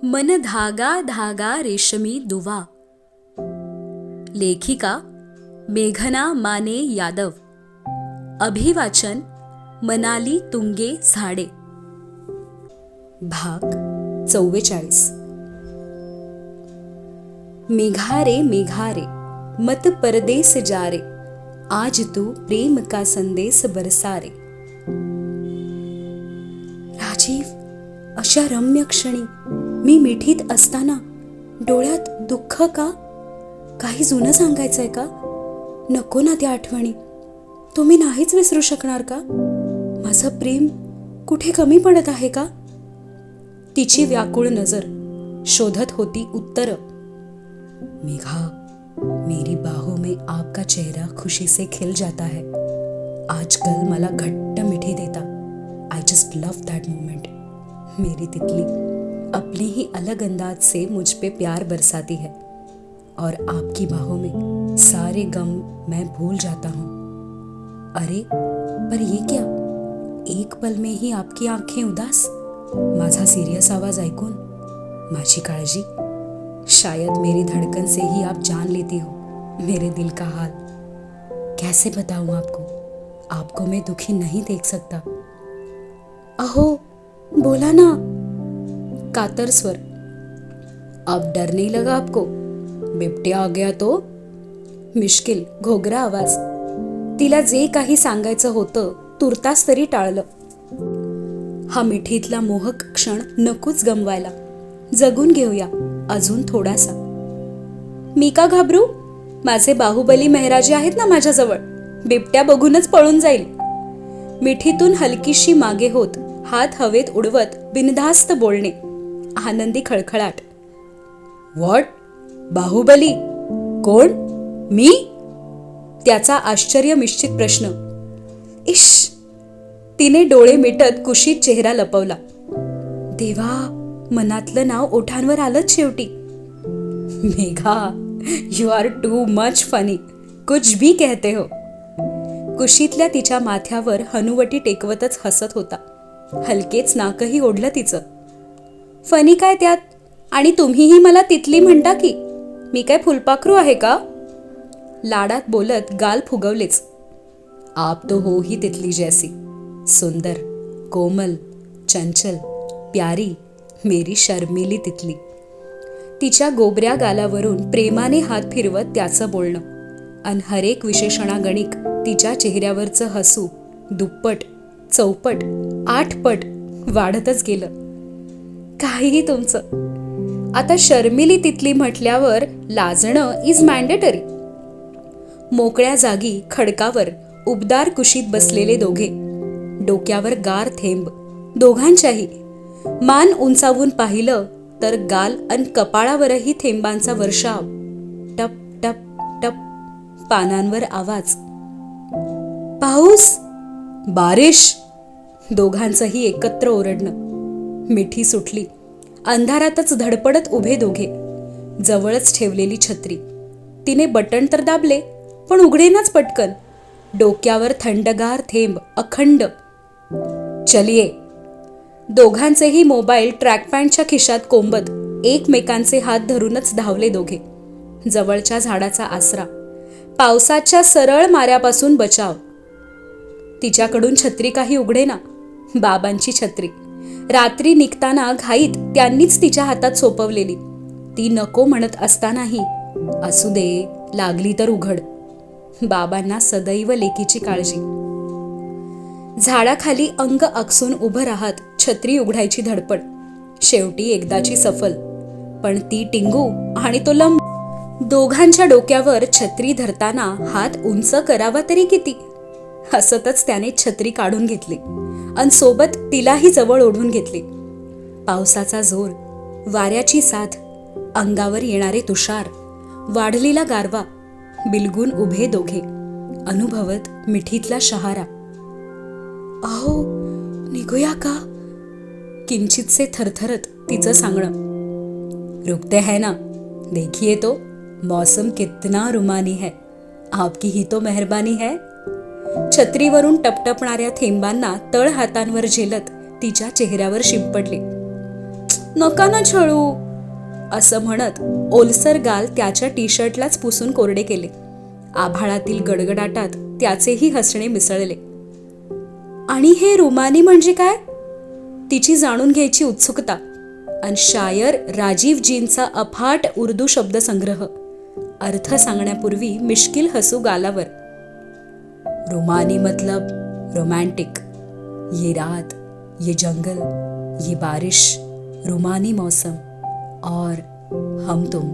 मन धागा धागा रेशमी दुवा. लेखिका मेघना माने यादव. अभिवाचन मनाली तुंगे झाडे. भाग 44. मेघारे मेघारे मत परदेस जारे, आज तू प्रेम का संदेश बरसारे. राजीव, अशा रम्य क्षणी मी मिठीत असताना डोळ्यात दुःख का? काही जुनं सांगायचंय का? नको ना त्या आठवणी. तुम्ही नाहीच विसरू शकणार का? माझं प्रेम कुठे कमी पडत आहे का? तिची व्याकुळ नजर शोधत होती उत्तर. मेघा, मेरी बाहों में आपका चेहरा खुशी से खिल जाता है. आजकल मला घट्ट मिठी देता. I just love that moment. मेरी तितली अपने ही अलग अंदाज से मुझ पे प्यार बरसाती है और आपकी बाहों में सारे गम मैं भूल जाता हूँ. अरे पर ये क्या? एक पल में ही आपकी आंखें उदास. माझा सीरियस आवाज ऐकून माझी काळजी. शायद मेरी धड़कन से ही आप जान लेती हो मेरे दिल का हाल. कैसे बताऊं आपको? आपको मैं दुखी नहीं देख सकता. अहो बोला ना. कातर स्वर. अब डर नहीं लगा आपको? बिबट्या आ गया तो? मिश्किल घोगरा आवाज. तिला जे काही सांगायचं होतं तुर्तास तरी टाळलं. हा मिठीतला मोहक क्षण नकोच गमवायला. जगून घेऊया अजून थोडासा. मी का घाबरू? माझे बाहुबली मेहराजी आहेत ना माझ्याजवळ. बिबट्या बघूनच पळून जाईल. मिठीतून हलकीशी मागे होत हात हवेत उडवत बिनधास्त बोलणे. आनंदी खळखळाट. व्हॉट? बाहुबली? कोण? मी? त्याचा आश्चर्यमिश्चित प्रश्न. इश. तिने डोळे मिटत कुशीत चेहरा लपवला. देवा, मनातलं नाव ओठांवर आलंच शेवटी. Megha, you are too much funny. कुछ भी कहते हो. कुशीतल्या तिच्या माथ्यावर हनुवटी टेकवतच हसत होता. हलकेच नाकही ओढलं तिचं. फनी काय त्यात? आणि तुम्हीही मला तितली म्हणता की? मी काय फुलपाखरू आहे का? लाडात बोलत गाल फुगवलेच. आप तो हो ही तितली जैसी. सुंदर, कोमल, चंचल, प्यारी, मेरी शर्मिली तितली. तिच्या गोबऱ्या गालावरून प्रेमाने हात फिरवत त्याचं बोलणं. अन हरेक विशेषणागणिक तिच्या चेहऱ्यावरचं हसू दुप्पट, चौपट, आठपट वाढतच गेलं. काहीही तुमचं. आता शर्मिली तितली म्हटल्यावर लाजणं इज मॅन्डेटरी. मोकळ्या जागी खडकावर उबदार कुशीत बसलेले दोघे. डोक्यावर गार थेंब दोघांच्याही. मान उंचावून पाहिलं तर गाल अन कपाळावरही थेंबांचा वर्षाव. टप टप टप. पानांवर आवाज. पाऊस? बारिश? दोघांचंही एकत्र ओरडणं. मिठी सुटली. अंधारातच धडपडत उभे दोघे. जवळच ठेवलेली छत्री. तिने बटण तर दाबले पण उघडेनाच पटकन. डोक्यावर थंडगार थेंब अखंड. चलिये. दोघांचेही मोबाईल ट्रॅक पॅन्टच्या खिशात कोंबत एकमेकांचे हात धरूनच धावले दोघे. जवळच्या झाडाचा आसरा. पावसाच्या सरळ माऱ्यापासून बचाव. तिच्याकडून छत्री काही उघडेना. बाबांची छत्री. रात्री निघताना घाईत त्यांनीच तिच्या हातात सोपवलेली. ती नको म्हणत असतानाही असू दे, लागली तर उघड. बाबांना सदैव लेकीची काळजी. झाडाखाली अंग आकसून उभं राहत छत्री उघडायची धडपड. शेवटी एकदाची सफल. पण ती टिंगू आणि तो लंब. दोघांच्या डोक्यावर छत्री धरताना हात उंच करावा तरी किती? हसतच त्याने छत्री काढून घेतली अन सोबत तिलाही जवळ ओढून घेतली. पावसाचा जोर, वाऱ्याची साथ, अंगावर येणारे तुषार, वाढलेला गारवा. बिलगून उभे दोघे, अनुभवत मिठीतला शहारा. अहो, निघूया का? किंचितसे थरथरत तिचं सांगणं. रुकते है ना? देखिए तो मौसम कितना रुमानी है. आपकी ही तो मेहरबानी है. छत्रीवरून टपटपणाऱ्या थेंबांना तळ हातांवर झेलत तिच्या चेहऱ्यावर शिंपडले. नका ना छळू, असं म्हणत ओलसर गाल त्याच्या टी शर्टलाच पुसून कोरडे केले. आभाळातील गडगडाटात त्याचेही हसणे मिसळले. आणि हे रुमानी म्हणजे काय? तिची जाणून घ्यायची उत्सुकता. आणि शायर राजीवजींचा अफाट उर्दू शब्दसंग्रह. अर्थ सांगण्यापूर्वी मिश्किल हसू गालावर. रुमानी मतलब रोमांटिक. ये रात, ये जंगल, ये बारिश, रुमानी मौसम और हम तुम.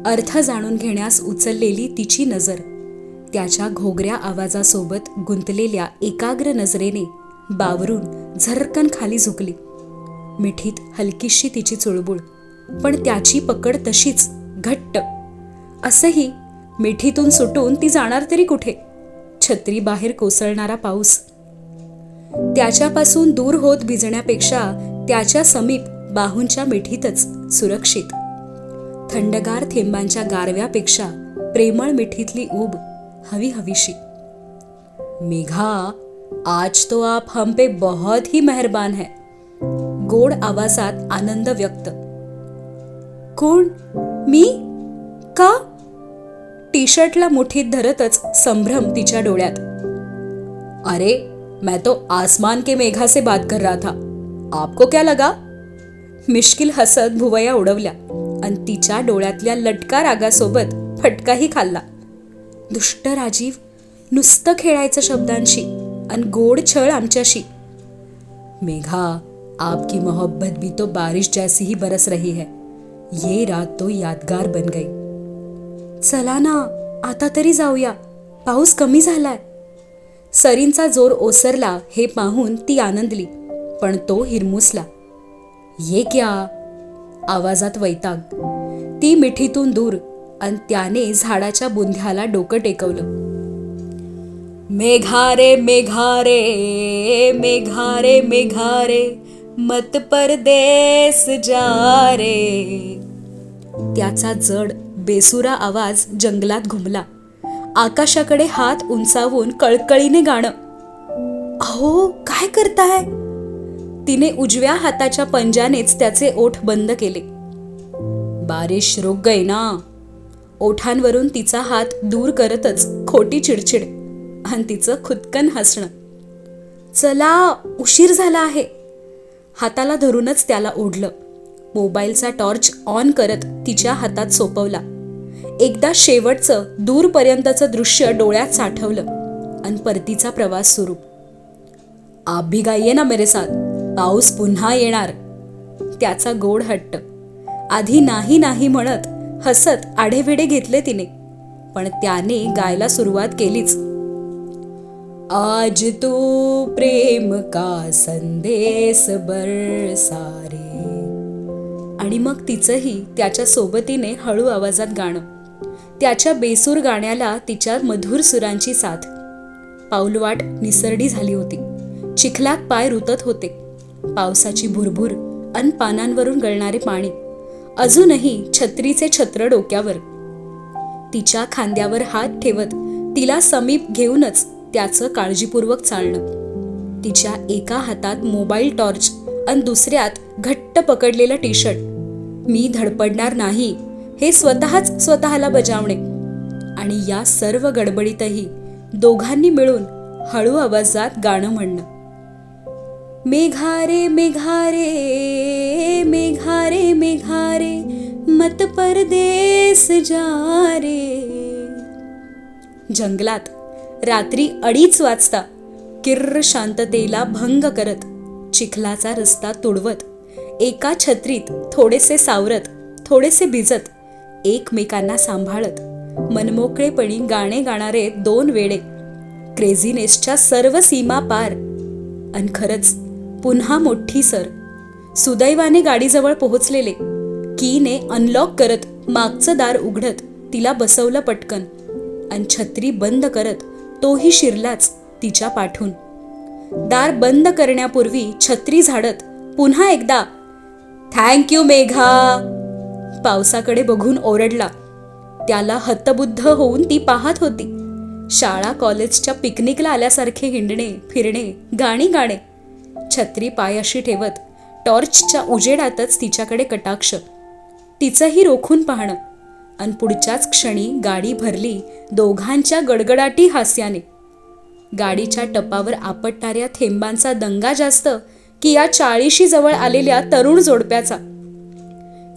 अर्थ जाणून घेण्यास उचललेली तिची नजर त्याच्या घोगऱ्या आवाजासोबत गुंतलेल्या एकाग्र नजरेने बावरून झरकन खाली झुकली. मिठीत हलकीशी तिची चुळबुळ, पण त्याची पकड तशीच घट्ट. असंही मिठीतून सुटून ती जाणार तरी कुठे? छत्री बाहेर कोसळणारा पाऊस. त्याच्यापासून दूर होत भिजण्यापेक्षा त्याच्या समीप बाहूंच्या मिठीतच सुरक्षित. थंडगार थेंबांच्या गारव्यापेक्षा प्रेमळ मिठीतली ऊब हवी हवीशी. मेघा, आज तो आप हम पे बहुत ही मेहरबान है. गोड आवाजात आनंद व्यक्त. कोण? मी? का? टी शर्टला मुठीत धरतच संभ्रम तिच्या डोळ्यात. अरे, मैं तो आसमान के मेघा से बात कर रहा था, आपको क्या लगा? मिश्किल हसत भुवया उडवल्या आणि तिच्या डोळ्यातल्या लटका रागासोबत फटकाही खाल्ला. दुष्ट राजीव, नुसतं खेळायचं शब्दांशी आणि गोड छळ आमच्याशी. मेघा, आपकी मोहब्बत भी तो बारिश जैसी ही बरस रही है. ये रात तो यादगार बन गई. चला ना, आता तरी जाऊया, पाऊस कमी झालाय. सरींचा जोर ओसरला हे पाहून ती आनंदली, पण तो हिरमुसला. ये क्या? आवाजात वैताग. ती मिठीतून दूर आणि त्याने झाडाच्या बुंध्याला डोकं टेकवलं. मेघारे मेघारे मेघारे मेघारे मत परदेस जा रे. त्याचा जड बेसुरा आवाज जंगलात घुमला. आकाशाकडे हात उंचावून कळकळीने गाणं. अहो, काय करताय? तिने उजव्या हाताच्या पंजानेच त्याचे ओठ बंद केले. बारिश रुक गई ना. ओठांवरून तिचा हात दूर करतच खोटी चिडचिड आणि तिचं खुदकन हसणं. चला, उशीर झाला आहे. हाताला धरूनच त्याला ओढलं. मोबाईलचा टॉर्च ऑन करत तिच्या हातात सोपवला. एकदा शेवटचं दूरपर्यंतचं दृश्य डोळ्यात साठवलं आणि परतीचा प्रवास सुरू. आप भी गाइये ना मेरे साथ, पाऊस पुन्हा येणार. त्याचा गोड हट्ट. आधी नाही नाही म्हणत हसत आढेवेढे घेतले तिने, पण त्याने गायला सुरुवात केलीच. आज तू प्रेम का संदेश बरसा रे. आणि मग तिचंही त्याच्या सोबतीने हळू आवाजात गाणं. त्याच्या बेसूर गाण्याला तिच्या मधुर सुरांची साथ. पाऊलवाट निसरडी झाली होती. चिखलात पाय रुतत होते. पावसाची भुरभुर अन पानांवरून गळणारे पाणी. अजूनही छत्रीचे छत्र डोक्यावर. तिच्या खांद्यावर हात ठेवत तिला समीप घेऊनच त्याचं काळजीपूर्वक चालणं. तिच्या एका हातात मोबाईल टॉर्च आणि दुसऱ्यात घट्ट पकडलेलं टी शर्ट. मी धडपडणार नाही हे स्वतःला बजावणे. आणि या सर्व गडबडीतही दोघांनी मिळून हळू आवाजात गाणं म्हणणं. मेघारे मेघारे मेघारे मेघारे मत परदेस जा रे. जंगलात रात्री 2:30 वाजता किर्र शांततेला भंग करत, चिखलाचा रस्ता तुडवत, एका छत्रीत थोडेसे सावरत थोडेसे भिजत, एकमेकांना सांभाळत मनमोकळेपणी गाणे गाणारे 2 वेडे. क्रेझीनेसच्या सर्व सीमा पार. अन खरंच पुन्हा मोठी सर. सुदैवाने गाडीजवळ पोहोचलेले. कीने अनलॉक करत मागचं दार उघडत तिला बसवलं पटकन. अन छत्री बंद करत तोही शिरलाच तिच्या पाठून. दार बंद करण्यापूर्वी छत्री झाडत पुन्हा एकदा थँक्यू मेघा. पावसाकडे बघून ओरडला. त्याला हतबुद्ध होऊन ती पाहत होती. शाळा कॉलेजच्या पिकनिकला आल्यासारखे हिंडणे फिरणे, गाणी गाणे. छत्री पायाशी ठेवत टॉर्चच्या उजेडातच तिच्याकडे कटाक्ष, तिचंही रोखून पाहणं. अन पुढच्याच क्षणी गाडी भरली दोघांच्या गडगडाटी हास्याने. गाडीच्या टपावर आपटणाऱ्या थेंबांचा दंगा जास्त की या 40शी जवळ आलेल्या तरुण जोडप्याचा.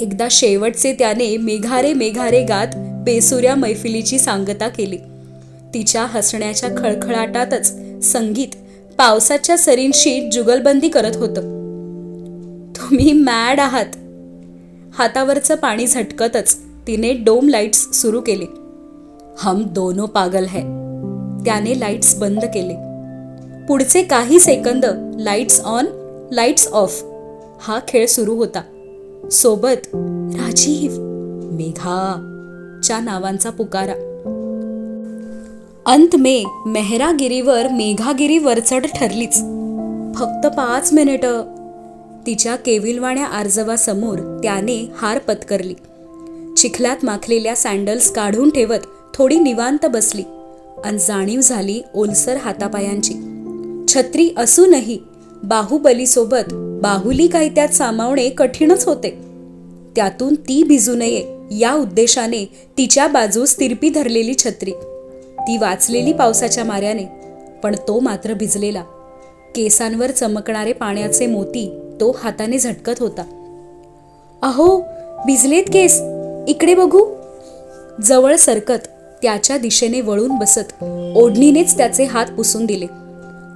एकदा शेवटचे त्याने मेघारे मेघारे गात बेसुऱ्या मैफिलीची सांगता केली. तिच्या हसण्याच्या खळखळाटातच संगीत पावसाच्या सरींशी जुगलबंदी करत होतं. तुम्ही मॅड आहात. हातावरचं पाणी झटकतच तिने डोम लाईट्स सुरू केले. हम दोनों पागल है. त्याने लाईट्स बंद केले. पुढचे काही second lights on lights of हा खेळ सुरू होता. सोबत राजीव, मेघा च्या नावांचा पुकारा. अंत में मेहरागिरीवर मेघागिरी वरचढ ठरलीच. फक्त 5 मिनिटं. तिच्या केविलवाण्या आर्जवासमोर त्याने हार पत्करली. चिखलात माखलेल्या सँडल्स काढून ठेवत थोडी निवांत बसली आणि जाणीव झाली ओलसर हातापायांची. छत्री असूनही बाहुबलीसोबत बाहुली काही त्यात सामावणे कठीणच होते. त्यातून ती भिजू नये या उद्देशाने तिच्या बाजूस तिरपी धरलेली छत्री, ती वाचलेली पावसाच्या माऱ्याने, पण तो मात्र भिजलेला. केसांवर चमकणारे पाण्याचे मोती तो हाताने झटकत होता. अहो, भिजलेत केस, इकडे बघू. जवळ सरकत त्याच्या दिशेने वळून बसत ओढणीनेच त्याचे हात पुसून दिले.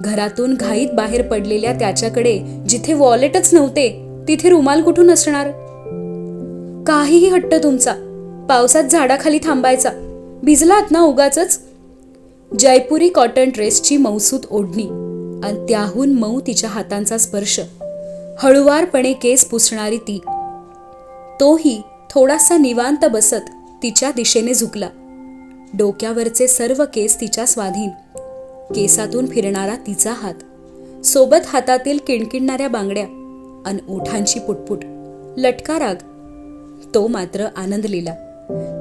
घरातून घाईत बाहेर पडलेल्या त्याच्याकडे जिथे वॉलेटच नव्हते तिथे रुमाल कुठून असणार. काहीही हट्ट तुमचा. पावसात झाडाखाली थांबायचा. भिजलात ना उगाचच. जयपुरी कॉटन ड्रेसची मौसूत ओढणी आणि त्याहून मऊ तिच्या हातांचा स्पर्श. हळुवारपणे केस पुसणारी ती. तोही थोडासा निवांत बसत तिच्या दिशेने झुकला. डोक्यावरचे सर्व केस तिच्या स्वाधीन. केसातून फिरणारा तिचा हात, सोबत हातातील किणकिणणाऱ्या बांगड्या अन ओठांची पुटपुट. लटका राग. तो मात्र आनंदलेला.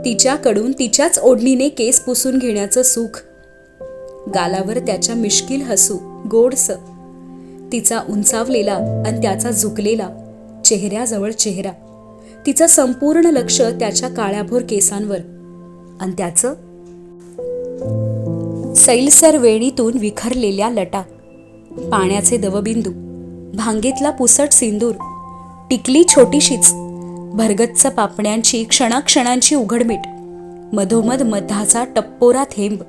तिच्याकडून तिच्याच ओढणीने केस पुसून घेण्याचं सुख. गालावर त्याच्या मिश्किल हसू गोडस. तिचा उंचावलेला आणि त्याचा झुकलेला चेहऱ्याजवळ चेहरा. तिचं संपूर्ण लक्ष त्याच्या काळ्याभोर केसांवर आणि त्याचं सैलसर वेणीतून विखरलेल्या लटा, पाण्याचे दवबिंदू, भांगेतला पुसट सिंदूर, टिकली छोटीशीच, भरगच्च पापण्यांची क्षणाक्षणांची उघडमीट, मधोमध मधाचा टप्पोरा थेंब,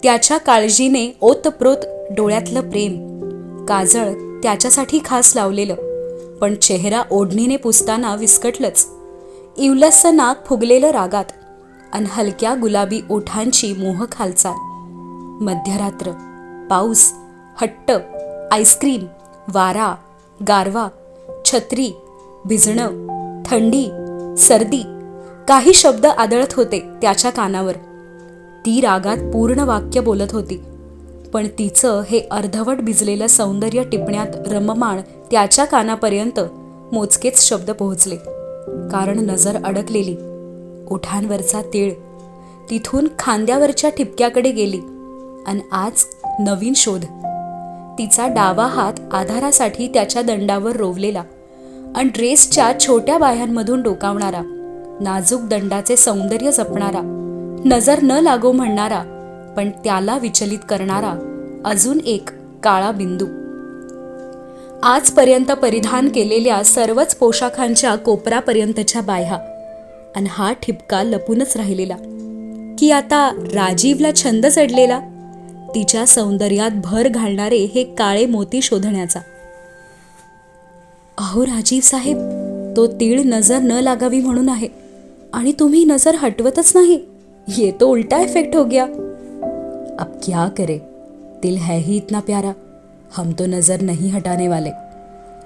त्याच्या काळजीने ओतप्रोत डोळ्यातलं प्रेम, काजळ त्याच्यासाठी खास लावलेलं, पण चेहरा ओढणीने पुसताना विस्कटलंच. इवलस्स नाक फुगलेलं रागात अन हलक्या गुलाबी ओठांची मोहक हालचाल. मध्यरात्र, पाऊस, हट्ट, आईस्क्रीम, वारा, गारवा, छत्री, भिजणं, थंडी, सर्दी, काही शब्द आदळत होते त्याच्या कानावर. ती रागात पूर्ण वाक्य बोलत होती, पण तिचं हे अर्धवट भिजलेलं सौंदर्य टिपण्यात रममाण त्याच्या कानापर्यंत मोजकेच शब्द पोहोचले. कारण नजर अडकलेली. ओठांवरचा तीळ तिथून खांद्यावरच्या ठिपक्याकडे गेली आणि आज नवीन शोध. तिचा डावा हात आधारासाठी त्याच्या दंडावर रोवलेला आणि ड्रेसच्या छोट्या बाह्यांमधून डोकावणारा, नाजूक दंडाचे सौंदर्य जपणारा, नजर न लागो म्हणणारा, पण त्याला विचलित करणारा अजून एक काळा बिंदू. आजपर्यंत परिधान केलेल्या सर्वच पोशाखांच्या कोपरापर्यंतच्या बाह्या आणि हा ठिपका लपूनच राहिलेला, की आता राजीवला छंद चढलेला तिच्या सौंदर्यात भर घालणारे हे काळे मोती शोधण्याचा. अहो राजीव साहेब, तो तीळ नजर न लागावी म्हणून आहे आणि तुम्ही नजर हटवतच नाही. ये तो उल्टा इफेक्ट हो गया. अब क्या करे, दिल है ही इतना प्यारा, हम तो नजर नहीं हटाने वाले.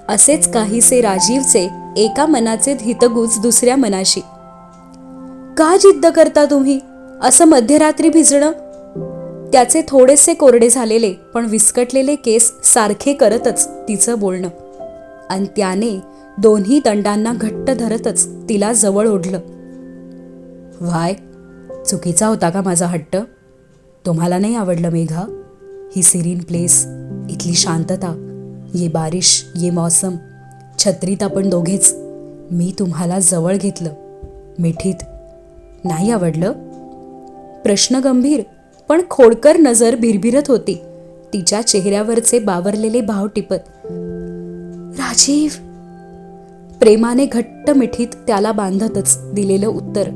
असेच काहीसे राजीवचे एका मनाचे हितगुज दुसऱ्या मनाशी. का जिद्द करता तुम्ही असं मध्यरात्री भिजणं? त्याचे थोडेसे कोरडे झालेले पण विस्कटलेले केस सारखे करतच तिचं बोलणं आणि त्याने दोन्ही दंडांना घट्ट धरतच तिला जवळ ओढलं. वाय, चुकीचा होता का माझा हट्ट? तुम्हाला नाही आवडलं मेघा? ही सिरीन प्लेस, इथली शांतता, ये बारिश, ये मौसम, छत्रीत आपण दोघेच. मी तुम्हाला जवळ घेतलं. मिठीत नाही आवडलं? प्रश्न गंभीर पण खोडकर नजर भिरभिरत होती तिच्या चेहऱ्यावरचे बावरलेले भाव टिपत. राजीव, प्रेमाने घट्ट मिठीत त्याला बांधतच दिलेलं उत्तर.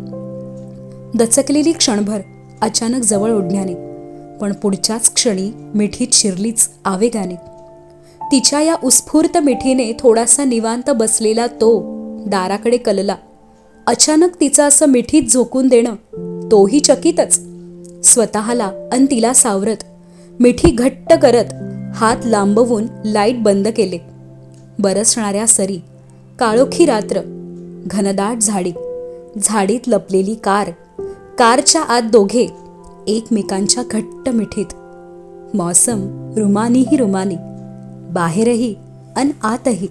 दचकलेली क्षणभर अचानक जवळ ओढण्याने, पण पुढच्याच क्षणी मिठीत शिरलीच आवेगाने. तिच्या या उत्स्फूर्त मिठीने थोडासा निवांत बसलेला तो दाराकडे कलला. अचानक तिचं असं मिठीत झोकून देणं, तोही चकितच. स्वतःला अन तिला सावरत मिठी घट्ट करत हात लांबवून लाईट बंद केले. बरसणाऱ्या सरी, काळोखी रात्र, घनदाट झाडी, झाडीत लपलेली कार, कारच्या आत दोघे एकमेकांच्या घट्ट मिठीत. मौसम रुमानी ही रुमानी, बाहेरही अन आतही.